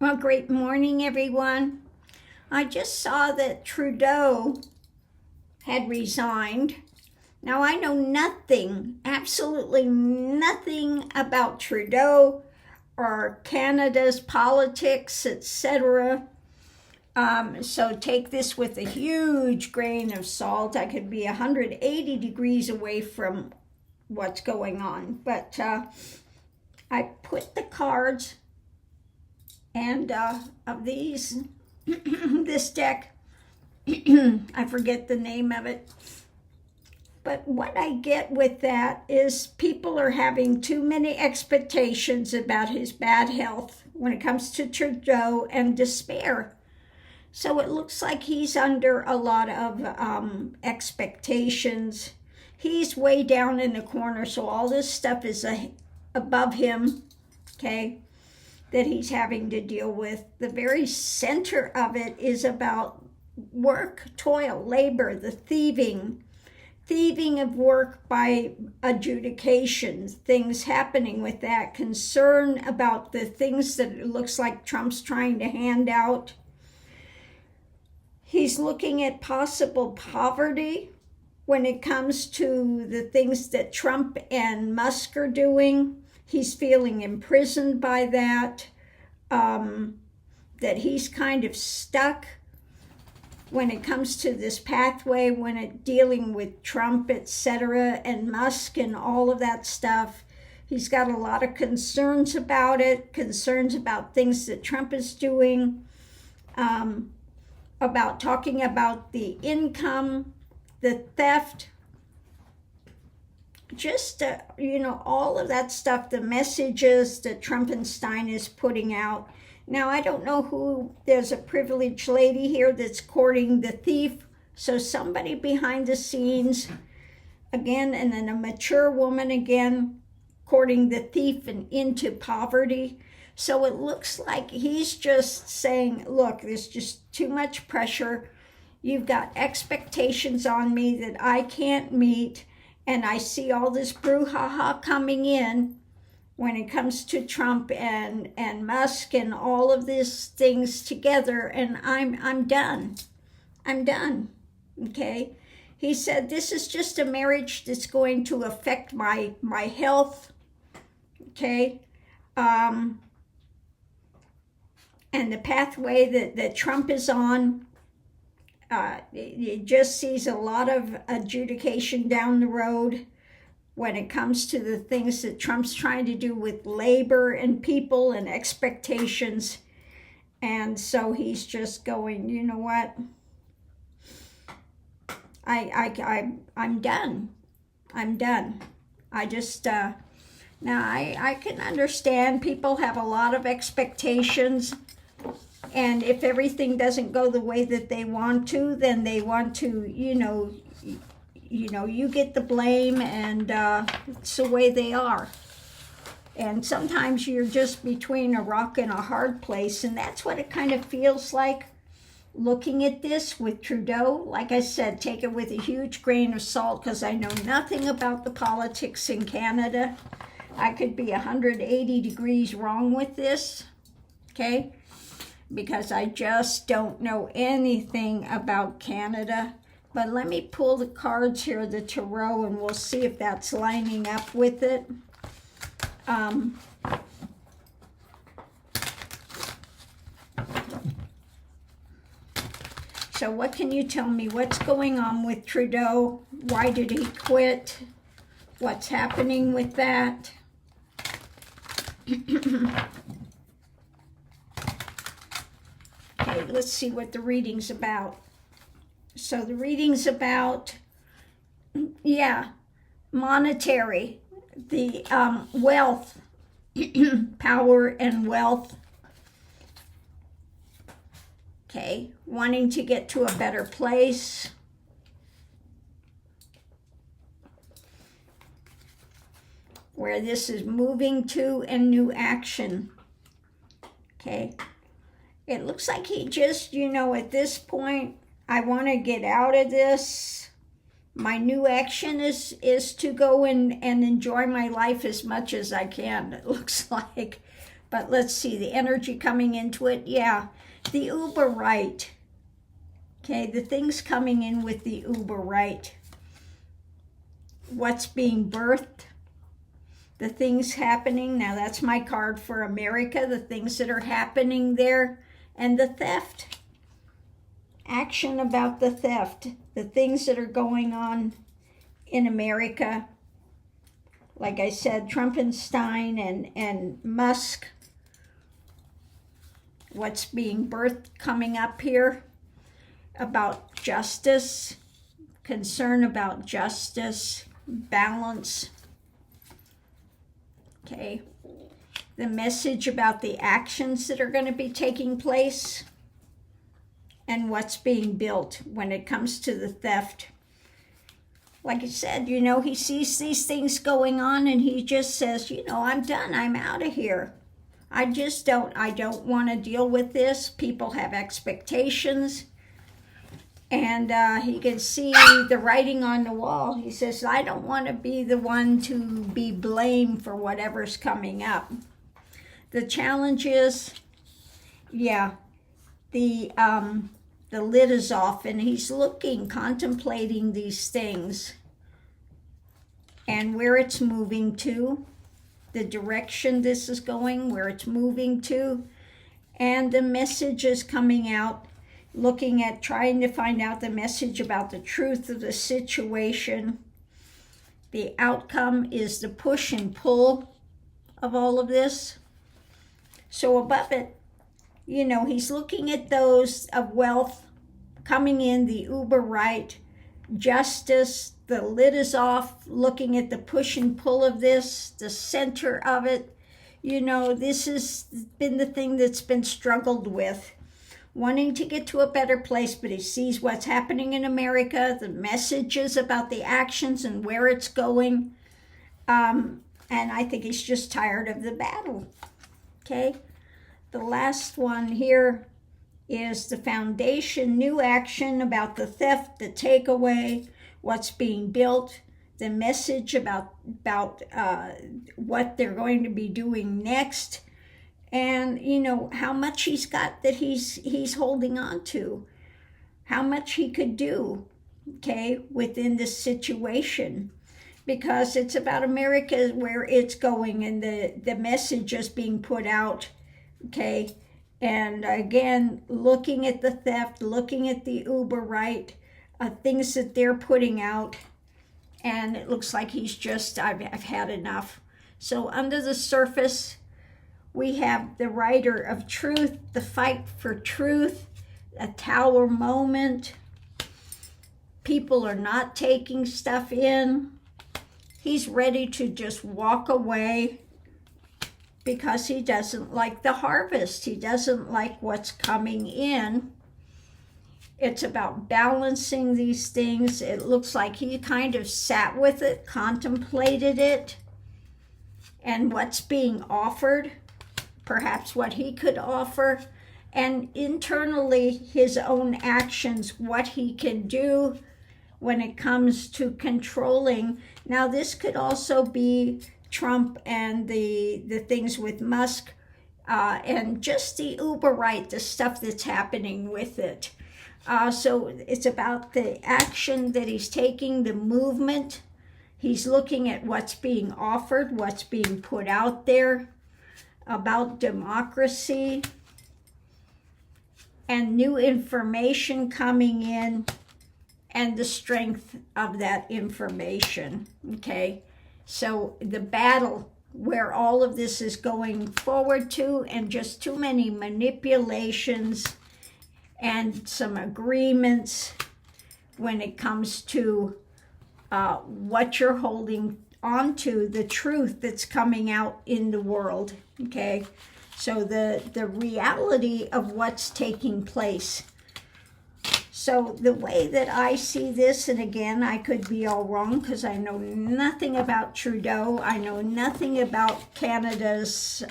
Well, great morning, everyone. I just saw that Trudeau had resigned. Now, I know nothing, absolutely nothing about Trudeau or Canada's politics, etc. So take this with a huge grain of salt. I could be 180 degrees away from what's going on. But I put the cards and of these, this deck, I forget the name of it. But what I get with that is people are having too many expectations about his bad health when it comes to Trudeau and despair. So it looks like he's under a lot of expectations. He's way down in the corner, so all this stuff is above him, okay, that he's having to deal with. The very center of it is about work, toil, labor, the thieving of work by adjudication, things happening with that, concern about the things that it looks like Trump's trying to hand out. He's looking at possible poverty when it comes to the things that Trump and Musk are doing. He's feeling imprisoned by that, that he's kind of stuck when it comes to this pathway, when it dealing with Trump, etc., and Musk and all of that stuff. He's got a lot of concerns about it, concerns about things that Trump is doing, about talking about the income, the theft, just, all of that stuff, the messages that Trumpenstein is putting out. Now, I don't know who, there's a privileged lady here that's courting the thief. So somebody behind the scenes, again, and then a mature woman again, courting the thief and into poverty. So it looks like he's just saying, look, there's just too much pressure. You've got expectations on me that I can't meet. And I see all this brouhaha coming in when it comes to Trump and Musk and all of these things together, and I'm done. I'm done, okay? He said, this is just a marriage that's going to affect my health, okay? And the pathway that Trump is on, it just sees a lot of adjudication down the road when it comes to the things that Trump's trying to do with labor and people and expectations. And so he's just going, you know what? I'm done. I'm done. I just, now I can understand people have a lot of expectations. And if everything doesn't go the way that they want to, then they want to, you get the blame, and it's the way they are. And sometimes you're just between a rock and a hard place, and that's what it kind of feels like looking at this with Trudeau. Like I said, take it with a huge grain of salt, because I know nothing about the politics in Canada. I could be 180 degrees wrong with this, okay? Because I just don't know anything about Canada. But let me pull the cards here, the tarot, and we'll see if that's lining up with it. So what can you tell me? What's going on with Trudeau? Why did he quit? What's happening with that? Okay, let's see what the reading's about. So the reading's about, monetary, the wealth, power and wealth. Okay, wanting to get to a better place. Where this is moving to, and new action. Okay, it looks like he just, at this point, I want to get out of this. My new action is to go and enjoy my life as much as I can, it looks like. But let's see, the energy coming into it. Yeah, the uber right. Okay, the things coming in with the uber right. What's being birthed. The things happening. Now that's my card for America. The things that are happening there. And the theft. Action about the theft. The things that are going on in America. Like I said, Trumpenstein and Musk. What's being birthed coming up here about justice, concern about justice, balance. Okay. The message about the actions that are going to be taking place and what's being built when it comes to the theft. Like I said, you know, he sees these things going on and he just says, you know, I'm done. I'm out of here. I don't want to deal with this. People have expectations. And he can see the writing on the wall. He says, I don't want to be the one to be blamed for whatever's coming up. The challenge is, yeah, the lid is off and he's looking, contemplating these things and where it's moving to, the direction this is going, where it's moving to, and the message is coming out, looking at trying to find out the message about the truth of the situation. The outcome is the push and pull of all of this. So above it, you know, he's looking at those of wealth coming in, the uber right, justice, the lid is off, looking at the push and pull of this, the center of it. You know, this has been the thing that's been struggled with, wanting to get to a better place, but he sees what's happening in America, the messages about the actions and where it's going. And I think he's just tired of the battle. Okay, the last one here is the foundation, new action about the theft, the takeaway, what's being built, the message about what they're going to be doing next, and you know how much he's got that he's holding on to, how much he could do, okay, within this situation. Because it's about America, where it's going, and the message is being put out, okay? And again, looking at the theft, looking at the uber right, things that they're putting out, and it looks like he's just, I've had enough. So under the surface, we have the writer of truth, the fight for truth, a tower moment. People are not taking stuff in. He's ready to just walk away because he doesn't like the harvest. He doesn't like what's coming in. It's about balancing these things. It looks like he kind of sat with it, contemplated it, and what's being offered, perhaps what he could offer, and internally his own actions, what he can do when it comes to controlling. Now this could also be Trump and the things with Musk, and just the uber right, the stuff that's happening with it. So it's about the action that he's taking, the movement. He's looking at what's being offered, what's being put out there about democracy, and new information coming in, and the strength of that information, okay? So the battle where all of this is going forward to, and just too many manipulations and some agreements when it comes to what you're holding on to, the truth that's coming out in the world, okay? So the reality of what's taking place. So the way that I see this, and again, I could be all wrong because I know nothing about Trudeau. I know nothing about Canada's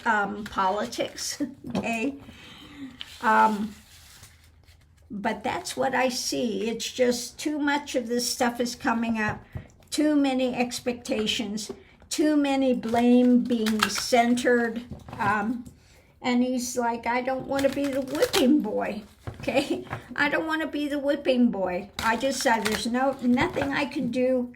politics, okay? But that's what I see. It's just too much of this stuff is coming up. Too many expectations. Too many blame being centered. And he's like, I don't want to be the whipping boy. Okay, I don't want to be the whipping boy. I just said there's nothing I can do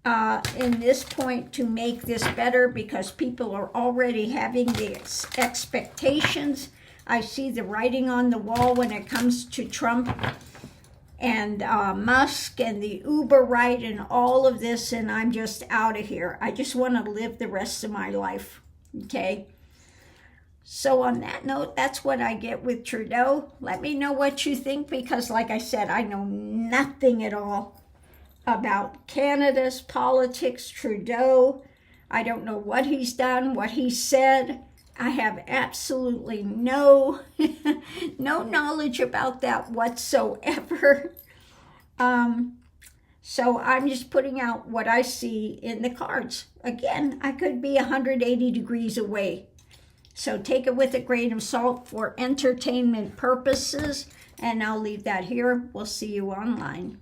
in this point to make this better, because people are already having the expectations. I see the writing on the wall when it comes to Trump and Musk and the Uber ride and all of this, and I'm just out of here. I just want to live the rest of my life. Okay. So on that note, that's what I get with Trudeau. Let me know what you think, because like I said, I know nothing at all about Canada's politics, Trudeau. I don't know what he's done, what he said. I have absolutely no knowledge about that whatsoever. So I'm just putting out what I see in the cards. Again, I could be 180 degrees away. So take it with a grain of salt for entertainment purposes, and I'll leave that here. We'll see you online.